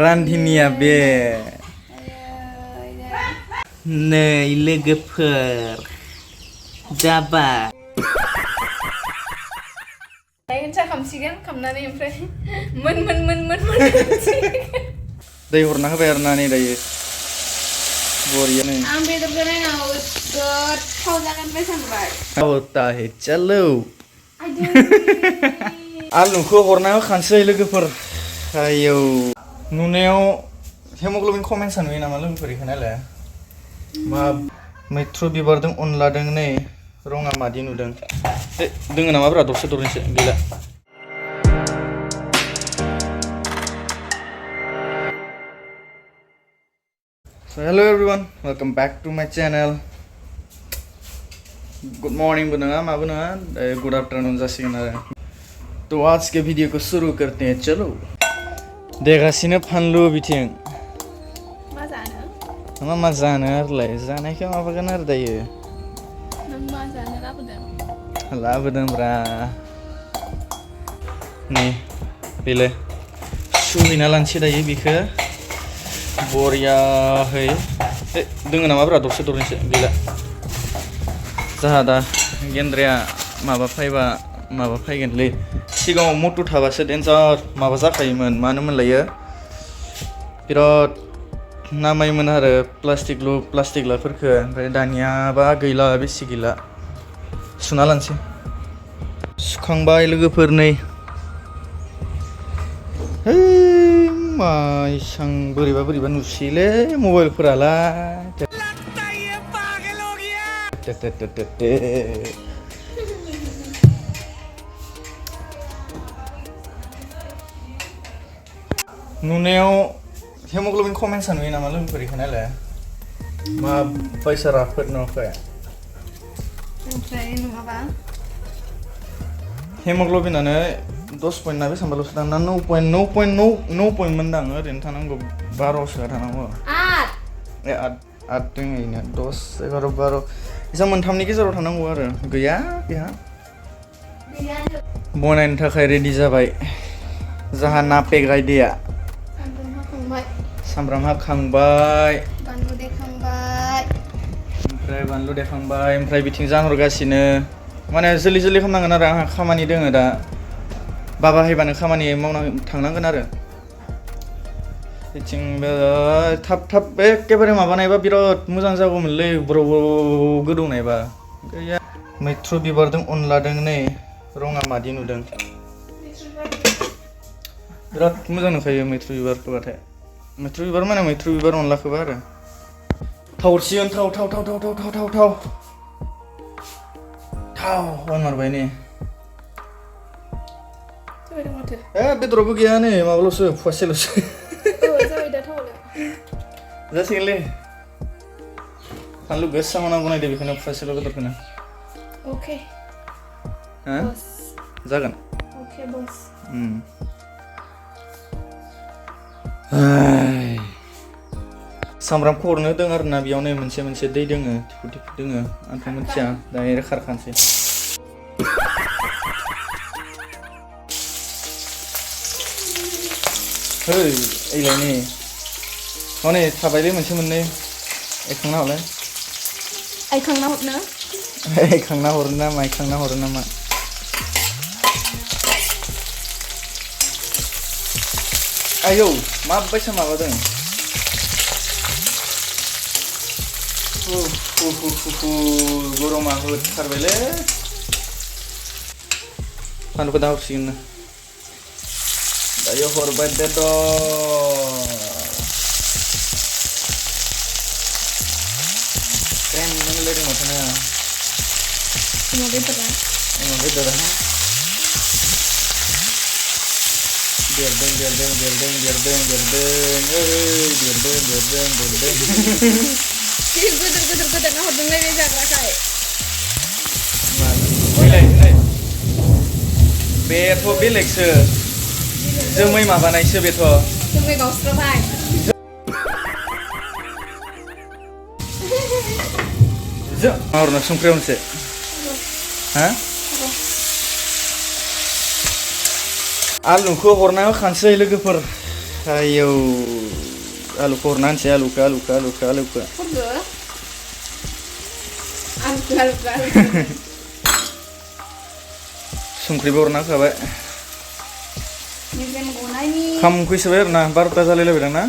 रान्धिनिया बे नै लोगोफोर जाबाय दायो खामसिगोन खामनानै ओमफ्राय मोन दै हरना होबाय आरोना नै दायो बरियानो आं बेदरखौ नायनांगौ गोथाव जागोन बाय सानबाय होता है चलो आलुखौ हरना होखानोसै लोगोफोर आयौ नुनायाव हेमोग्ल'बिन खमेन्टसा नुयो नामा लोगोफोर इखो नायलाय मा मैथ्रु बिबारजों अनलादों नै रङा मादि नुदों दोङो नामा ब्रा दरसे दरनैसो गैला So hello everyone, welcome back to my channel. Good morning बो नङा माबो नङा good afternoon जासिगोन आरो तो आज के वीडियो को शुरू करते हैं चलो देगासिनो फानलु बिथिं मा जानो आरोलाय जानायखौ माबागोन आरो दायो नों मा जानो लाबोदों ब्रा नै बेले सुहैना लानोसै दायो बिखौ बरियाहै दोङो नामा ब्रा दरसे दरनैसो गैला जाहा दा गेन्द्राया माबा फैगोनलै सिगाङाव मटु थाबासो डेन्जार माबा जाखायोमोन मानो मोनलायो बिराद नामायोमोन आरो प्लास्टिक लाफोरखो ओमफ्राय दानियाबा गैला बेसे गैला सुना लानोसै सुखांबाय लोगोफोर नै है माइसां बोरैबा नुसैलै मबाइलफोरालाय नुनायाव हेमोग्ल'बिन खमेन्टसा नुयो नामा लोगोफोर इखो नायलाय मा बायसा राफोद न'खाय ओमफ्राय नङाबा हेमोग्ल'बिनानो 10 पॉइंट ना बेसांबाल'सो दाना 9 पॉइंट मोनदां ओरैनो थानांगौ 12सोआ थानांगौ 8 दोङो इनो 10 11 12 इसा मोनथामनि गेजेराव थानांगौ आरो गैया बेहा बनायनो थाखाय रेडि जाबाय जाहा नापे गायदेया सामब्राम हाखांबाय बानलु देखांबाय ओमफ्राय बिथिं जानहरगासिनो माने जल्दि खालामनांगोन आरो आंहा खामानि दोङो दा बाबा हायबानो खामानि मावना थांनांगोन आरो बिथिंबो थाब एखेबारे माबानायबा बिराद मोजां जागौमोनलै ब्र गोदौनायबा गैया मैथ्रु बिबारजों अनलादों नै रङा मादि नुदों बिराद मोजां नुखायो मैथ्रु बिबारखौबाथाय मैथ्रु बिबार माने मैथ्रु बिबार अनलाखौबा आरो थावसिगोन थाव होनहरबाय नै बेदरावबो गैया नै माबाल'सो फवासेल'सो जासिगोनलै फानलु गोसा होना बनायदो बेखौनो फवासेल' बेदरखौनो अके जागोन अके बस सामब्रामखौ हरनो दों आरोना बेयावनो मोनसे दै दोङो थिफु दोङो आंथ' मिथिया डाइरेक्ट खारखानोसै है ओइलाय नै हनै थाबायलै मोननै एखांना हरलाय आइखांना हरनो एखांना हरो ना माइखांना हरो नामा आयौ मा बायसा माबादों गरमा होथारबायलै फानलुखौ दा हरसिगोन ना दायो हरबाय बेदर लायदों माथो अमा बेदरा देरदों गोदोर ना हरदोंलै बे जाग्राखाय बेथ' बेलेगसो जोमै माबानायसो बेथ' जोमै गावस्राबाय हरनो संख्रि मोनसे हा आलुखौ हरनायाव खानसै लोगोफोर आयौ आलुखौ हरना होनसै आलुखौ Hurdu. Aluk. संख्रिबो हरना होखाबाय Mesin guna ini. खाम खैसोबाय आरोना 12ता जालायलायबायदां ना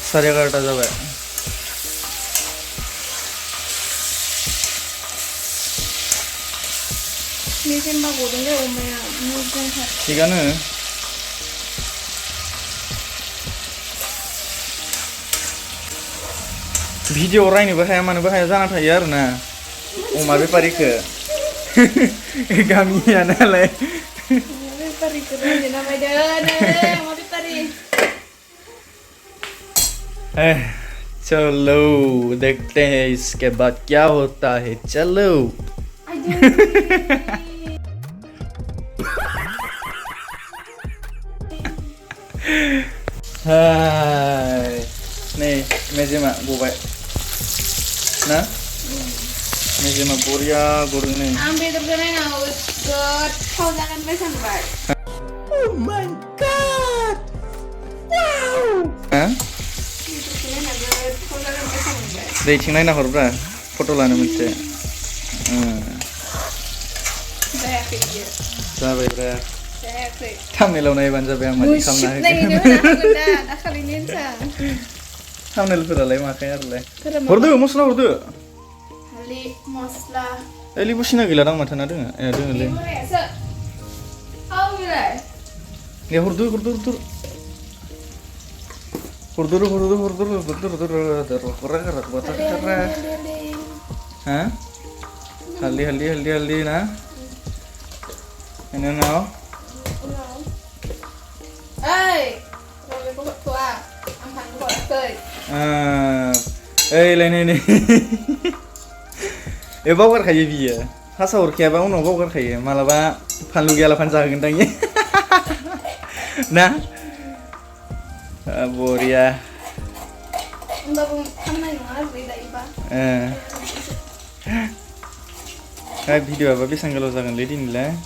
Sampai 11:30 जाबाय mesin bagus deh umumnya mesin kan. थिगानो भिडिअ रायनोबो हाया मानोबो हाया जाना थायो आरोना अमा बेफारिखो गामिया नालाय Beperih keren nama dia, mau beperih. चलो देखते हैं इसके बाद क्या होता है चलो Hai nih mejema gobay nah mejema boria goreng nih Ambil terkenal na, gwthao jangan pesan bar. oh my god wow hah Terkenal na, gwthao jangan pesan bar. दै थिंनाय नाहरब्रा फट' लानो मोनसे Baik dia. जाबायब्रा Baik. थामनेलाव नायबानो जाबाय आं मादि खालामना Nah ini होगोन dah kali ini sah. थामनेलफोरालाय माखाय आरोलाय हरदो मस्ला हरदो Kali mosla. लिबु सिना गैला दां माथो ना दोङो दोङोलै Ibu rasa. How gila? दे हरदो Hah? Haldi nah. Ini now. Hey, rồi có bật tua, ăn thằng có bật cười. Lên này. Bawa kayak biya. Hasa urkiya ba uno bawa kayak malaba panlu gala panca gendangnya. Nah. Boria. Enggak pun kamera yang beda iba. Kayak video apa bisa kalau jangan lady nilai.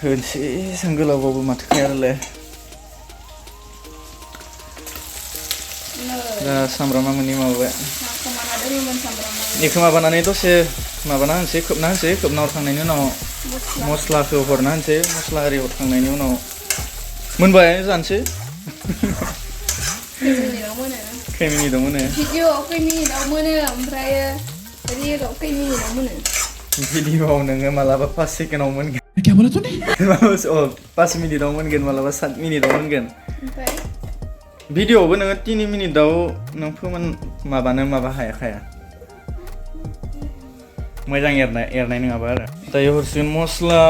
Henti sanggul apa mati kaya le. Nah sambrama meni mau be. Kemana ada yang sambrama? Ini kemabanan itu sih, kemabanan sih, kebna orang ini no, mosla ke orang sih, mosla hari orang ini no, munbayar sih. Kemini dong mana? Video kemini dong mana? Beraya, tadi dong kemini dong mana? Video nengah malah pasti kena omongan. क्या बोला तूने? Oh, pas mini dong mungkin malah 7 menit dong mungkin. Video pun nengah 3 menit dong, neng pun maba kaya. Macam airnya nengah apa? Tapi harusnya mosla.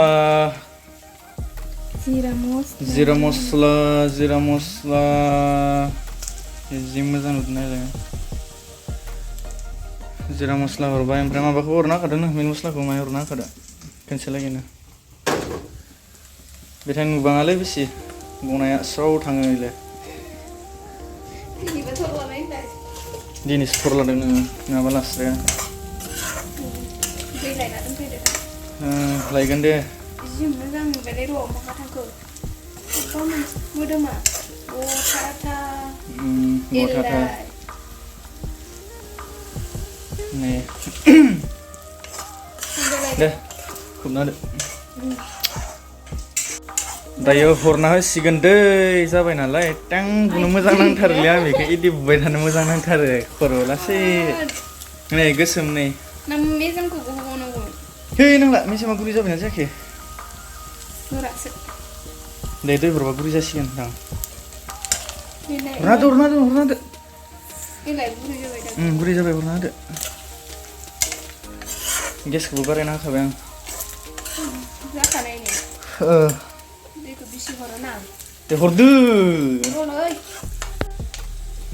Zira mosla. Ini macam mana le? Zira mosla berapa? Yang pertama baku orang nak ada nih, min mosla kau mayor nak ada. Cancel lagi nih. Betul bang ale bisi, guna ya saw tangga ile. Ini betul lah ini. Di ni sport lah dengan ngabalas ya. Beda nak tempat beda. Lagi kan deh. Jom macam beda dua makan aku. Kamu muda mah. Oh kata. Kata. Nih. Deh, kumna deh. Dayo hurna sigan deh, sabai nalai. Tang guna muzang nang thar liya, mika idi bubai thana muzang nang thar koro lah sih. Nih, gesem nih. Nam mesin kuku nunggu. Hei, nang lah, mesin maguri sabai nasi ke? Nurase. Deh itu berapa guri sih kan, tang? Ini. Hurna deh. Ini guri juga ada. Guri sabai hurna deh. Gas kebubar enak kabang. Zakan ini. Itu bisa corona. Deh hurdu. Corona.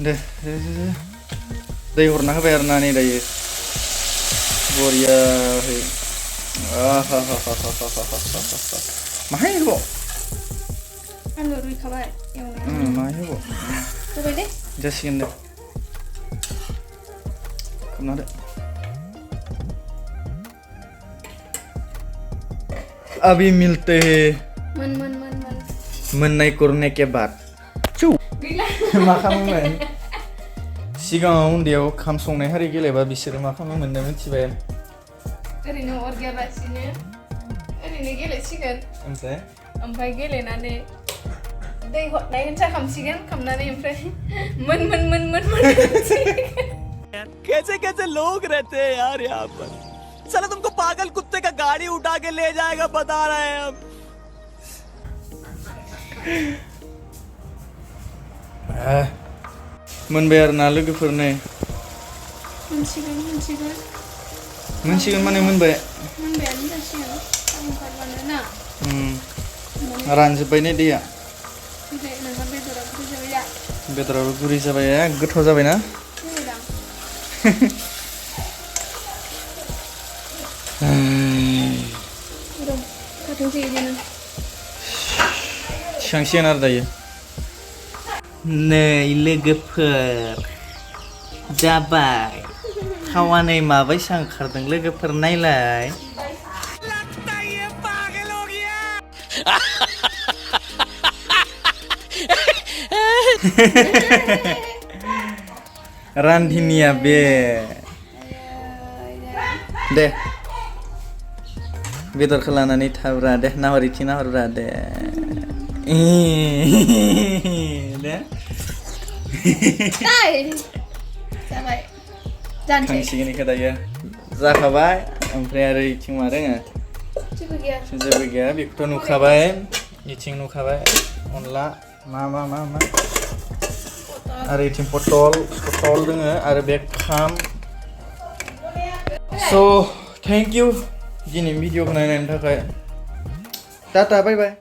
Deh. Deh hurna kabang nih deh. Boria. Mahal kok. Anu rui kabar yang Mahal kok. Coba deh. Jasihin deh. Kemana deh? अभी मिलते हैं मन मोननाय करने के बाद चौ मा खालामोमोन सिगाङाव उन्दैयाव खाम संनाय हारि गेलेबा बिसोरो मा खालामोमोन नों मिथिबाय ओरैनो अर गैयालासिनो ओरैनो गेलेसिगोन ओमफ्राय गेलेनानै दै हरनाय होनसा खामसिगोन खामनानै ओमफ्राय मोन कैसे कैसे लोग रहते हैं यार यहाँ पर साला तुमको पागल कुत्ते का गाड़ी उठा के ले जाएगा बता रहे हैं हम मोनबाय आरो ना लोगोफोरनो मोनसिगोन माने मोनबायानो जासिगोन ओंखारबानो ना रानजोब्बाय ने दैया नोंहा बेदरा गुरै जाबाय दा बेदराबो गुरै जाबाय गोथाव जाबायना थिखांसिगोन आरो दायो नै लोगोफोर जाबाय थावा नै माबायसा ओंखारदों लोगोफोर नायलाय रान्धिनिया बे दे बेदरखौ लानानै थाब्रा दे नाहरिथि नाहरब्रा दे दे जाबाय जानोसै खांसिगोन इखो दायो जाखाबाय ओमफ्राय आरो इथिं मा दोङो जेबो गैया बेखौथ' नुखाबाय इथिं नुखाबाय अनला मा आरो इथिं पटल दोङो आरो बे खाम स' थेंक इउ दिनै भिडिअखौ नायनायनि थाखाय टाटा बाय बाय